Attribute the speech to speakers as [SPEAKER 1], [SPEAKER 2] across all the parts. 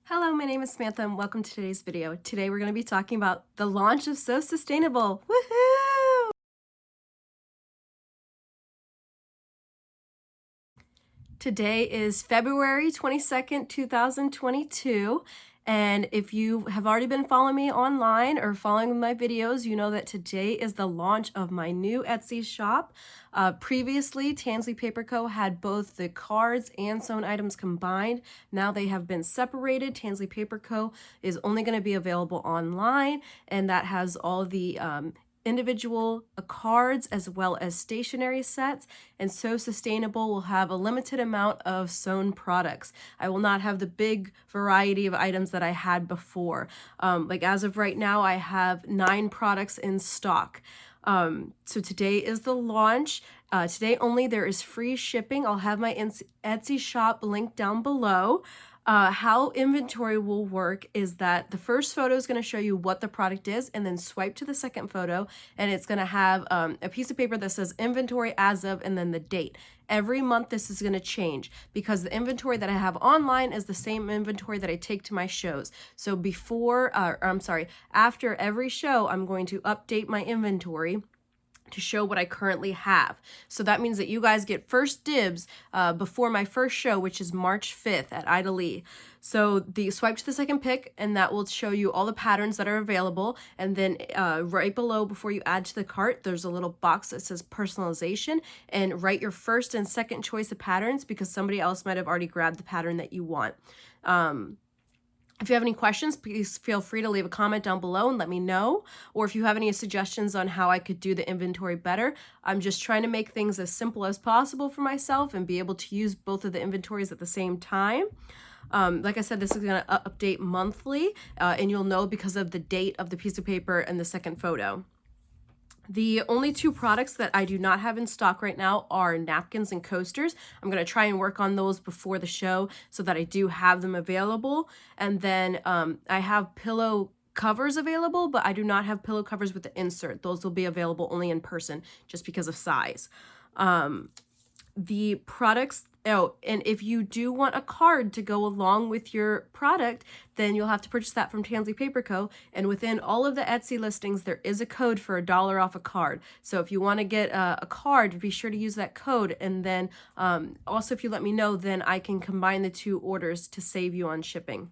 [SPEAKER 1] Hello, my name is Samantha and welcome to today's video. Today we're going to be talking about the launch of So Sustainable. Woohoo! Today is February 22nd, 2022. And if you have already been following me online or following my videos, you know that today is the launch of my new Etsy shop. Previously, Tansley Paper Co. had both the cards and sewn items combined. Now they have been separated. Tansley Paper Co. is only going to be available online, and that has all the individual cards as well as stationery sets. And So Sustainable will have a limited amount of sewn products. I will not have the big variety of items that I had before. Like as of right now, I have 9 products in stock. So today is the launch. Today only there is free shipping. I'll have my Etsy shop linked down below. How inventory will work is that the first photo is going to show you what the product is, and then swipe to the second photo and it's going to have a piece of paper that says inventory as of and then the date. Every month this is going to change because the inventory that I have online is the same inventory that I take to my shows. So after every show, I'm going to update my inventory to show what I currently have. So that means that you guys get first dibs before my first show, which is March 5th at Ida Lee. So the swipe to the second pic, and that will show you all the patterns that are available. And then right below, before you add to the cart, there's a little box that says personalization, and write your first and second choice of patterns because somebody else might have already grabbed the pattern that you want. If you have any questions, please feel free to leave a comment down below and let me know. Or if you have any suggestions on how I could do the inventory better, I'm just trying to make things as simple as possible for myself and be able to use both of the inventories at the same time. Like I said, this is going to update monthly, and you'll know because of the date of the piece of paper and the second photo. The only 2 products that I do not have in stock right now are napkins and coasters. I'm going to try and work on those before the show so that I do have them available. And then I have pillow covers available, but I do not have pillow covers with the insert. Those will be available only in person just because of size. The products, and if you do want a card to go along with your product, then you'll have to purchase that from Tansley Paper Co. And within all of the Etsy listings, there is a code for $1 off a card. So if you want to get a card, be sure to use that code. And then also, if you let me know, then I can combine the 2 orders to save you on shipping.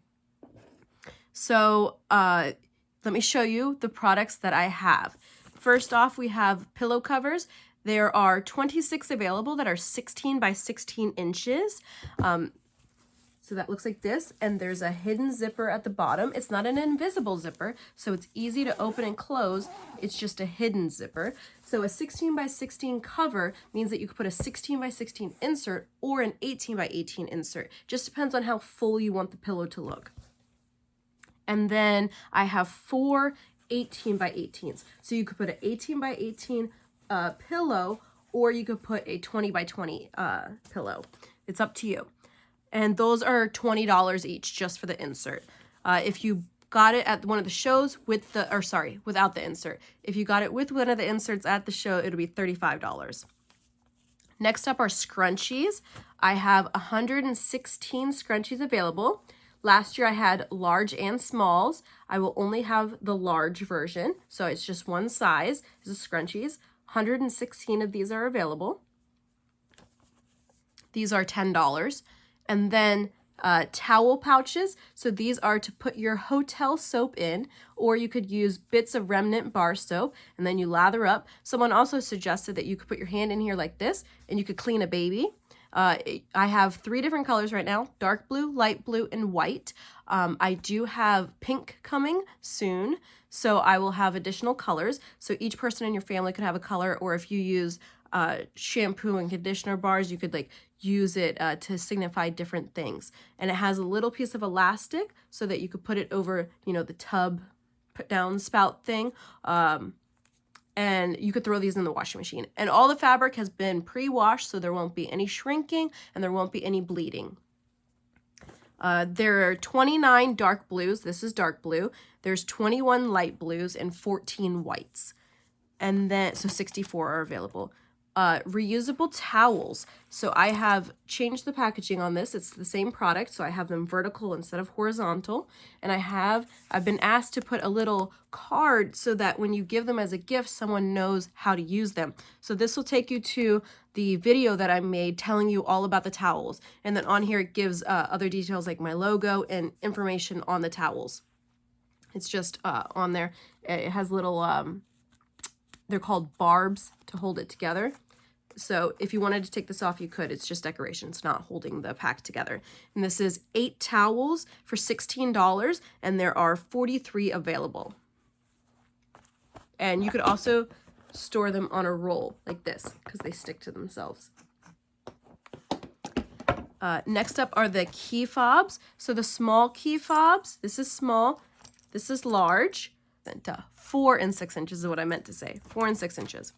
[SPEAKER 1] So let me show you the products that I have. First off, we have pillow covers. There are 26 available that are 16 by 16 inches. So that looks like this, and there's a hidden zipper at the bottom. It's not an invisible zipper, so it's easy to open and close. It's just a hidden zipper. So a 16 by 16 cover means that you could put a 16 by 16 insert or an 18 by 18 insert. Just depends on how full you want the pillow to look. And then I have 4 18 by 18s. So you could put an 18 by 18 pillow, or you could put a 20 by 20 pillow. It's up to you. And those are $20 each just for the insert. If you got it at one of the shows without the insert. If you got it with one of the inserts at the show, it'll be $35. Next up are scrunchies. I have 116 scrunchies available. Last year I had large and smalls. I will only have the large version, so it's just one size. This is scrunchies. 116 of these are available. These are $10. And then towel pouches. So these are to put your hotel soap in, or you could use bits of remnant bar soap and then you lather up. Someone also suggested that you could put your hand in here like this and you could clean a baby. I have 3 different colors right now: dark blue, light blue, and white. I do have pink coming soon, so I will have additional colors. So each person in your family could have a color, or if you use shampoo and conditioner bars, you could use it to signify different things. And it has a little piece of elastic so that you could put it over, the tub put down spout thing. And you could throw these in the washing machine. And all the fabric has been pre-washed, so there won't be any shrinking and there won't be any bleeding. There are 29 dark blues. This is dark blue. There's 21 light blues and 14 whites. And then, so 64 are available. reusable towels. So I have changed the packaging on this. It's the same product, so I have them vertical instead of horizontal. And I've been asked to put a little card so that when you give them as a gift, someone knows how to use them. So this will take you to the video that I made telling you all about the towels. And then on here, it gives other details like my logo and information on the towels. It's just on there. It has little, they're called barbs to hold it together. So if you wanted to take this off, you could. It's just decoration. It's not holding the pack together. And this is 8 towels for $16, and there are 43 available. And you could also store them on a roll like this because they stick to themselves. Next up are the key fobs. So the small key fobs, this is small, this is large. 4 and 6 inches is what I meant to say, 4 and 6 inches.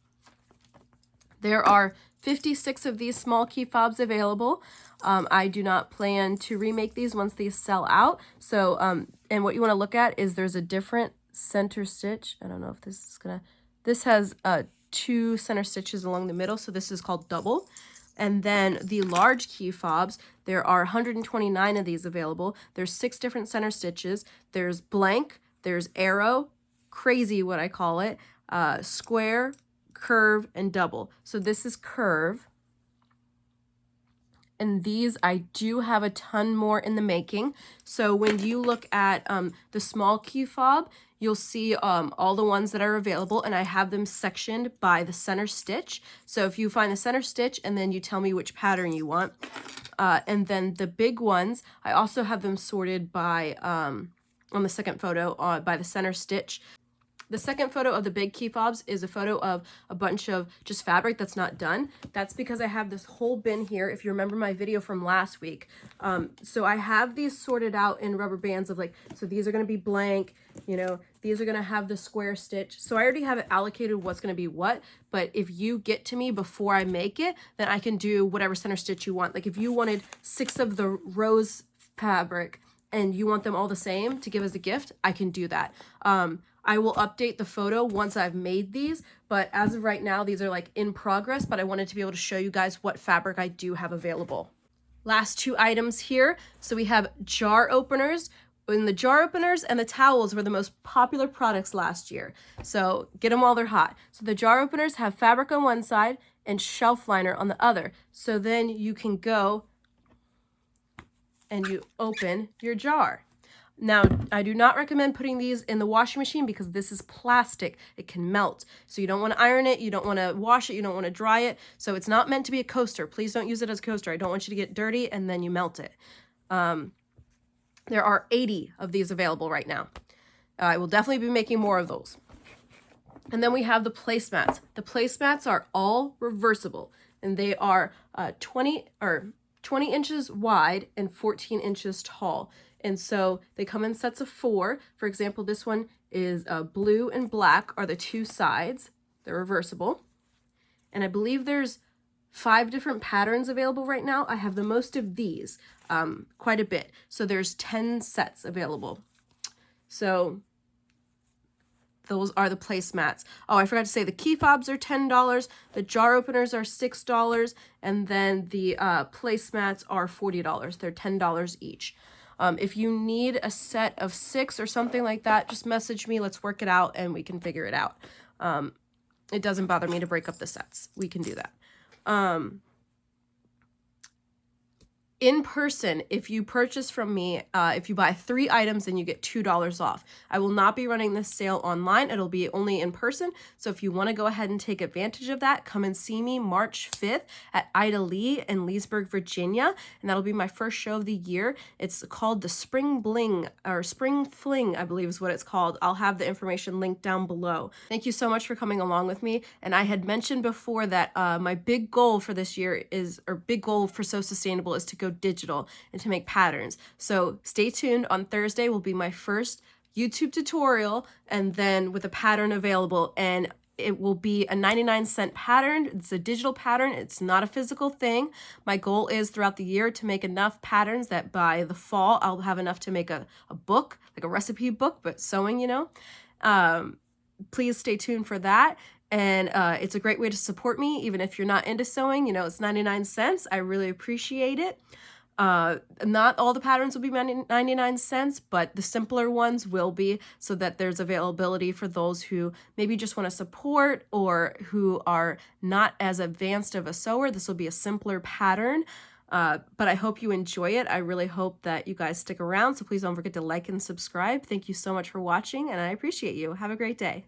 [SPEAKER 1] There are 56 of these small key fobs available. I do not plan to remake these once these sell out. So, and what you want to look at is there's a different center stitch. I don't know if this is gonna, this has 2 center stitches along the middle. So this is called double. And then the large key fobs, there are 129 of these available. There's 6 different center stitches. There's blank, there's arrow, crazy what I call it, square, curve, and double. So this is curve. And these, I do have a ton more in the making. So when you look at the small key fob, you'll see all the ones that are available, and I have them sectioned by the center stitch. So if you find the center stitch and then you tell me which pattern you want. And then the big ones, I also have them sorted by, on the second photo, by the center stitch. The second photo of the big key fobs is a photo of a bunch of just fabric that's not done. That's because I have this whole bin here, if you remember my video from last week. So I have these sorted out in rubber bands of like, so these are going to be blank, you know, these are going to have the square stitch. So I already have it allocated what's going to be what, but if you get to me before I make it, then I can do whatever center stitch you want. Like if you wanted 6 of the rose fabric and you want them all the same to give as a gift, I can do that. I will update the photo once I've made these, but as of right now, these are like in progress, but I wanted to be able to show you guys what fabric I do have available. Last 2 items here. So we have jar openers. And the jar openers and the towels were the most popular products last year. So get them while they're hot. So the jar openers have fabric on one side and shelf liner on the other. So then you can go and you open your jar. Now, I do not recommend putting these in the washing machine because this is plastic. It can melt. So you don't want to iron it. You don't want to wash it. You don't want to dry it. So it's not meant to be a coaster. Please don't use it as a coaster. I don't want you to get dirty and then you melt it. There are 80 of these available right now. I will definitely be making more of those. And then we have the placemats. The placemats are all reversible and they are 20 inches wide and 14 inches tall. And so they come in sets of 4. For example, this one is blue and black are the 2 sides. They're reversible. And I believe there's 5 different patterns available right now. I have the most of these, quite a bit. So there's 10 sets available. So those are the placemats. Oh, I forgot to say the key fobs are $10. The jar openers are $6. And then the placemats are $40. They're $10 each. If you need a set of 6 or something like that, just message me. Let's work it out and we can figure it out. It doesn't bother me to break up the sets. We can do that. In person, if you purchase from me, if you buy 3 items, then you get $2 off. I will not be running this sale online. It'll be only in person. So if you want to go ahead and take advantage of that, come and see me March 5th at Ida Lee in Leesburg, Virginia. And that'll be my first show of the year. It's called the Spring Bling or Spring Fling, I believe is what it's called. I'll have the information linked down below. Thank you so much for coming along with me. And I had mentioned before that my big goal for this year is, or big goal for So Sustainable is to go digital and to make patterns. So stay tuned. On Thursday will be my first YouTube tutorial and then with a pattern available, and it will be a 99-cent pattern. It's a digital pattern. It's not a physical thing. My goal is throughout the year to make enough patterns that by the fall I'll have enough to make a book, like a recipe book, but sewing, you know. Please stay tuned for that. And it's a great way to support me, even if you're not into sewing. You know, it's 99 cents. I really appreciate it. Not all the patterns will be 99 cents, but the simpler ones will be, so that there's availability for those who maybe just want to support or who are not as advanced of a sewer. This will be a simpler pattern. But I hope you enjoy it. I really hope that you guys stick around. So please don't forget to like and subscribe. Thank you so much for watching, and I appreciate you. Have a great day.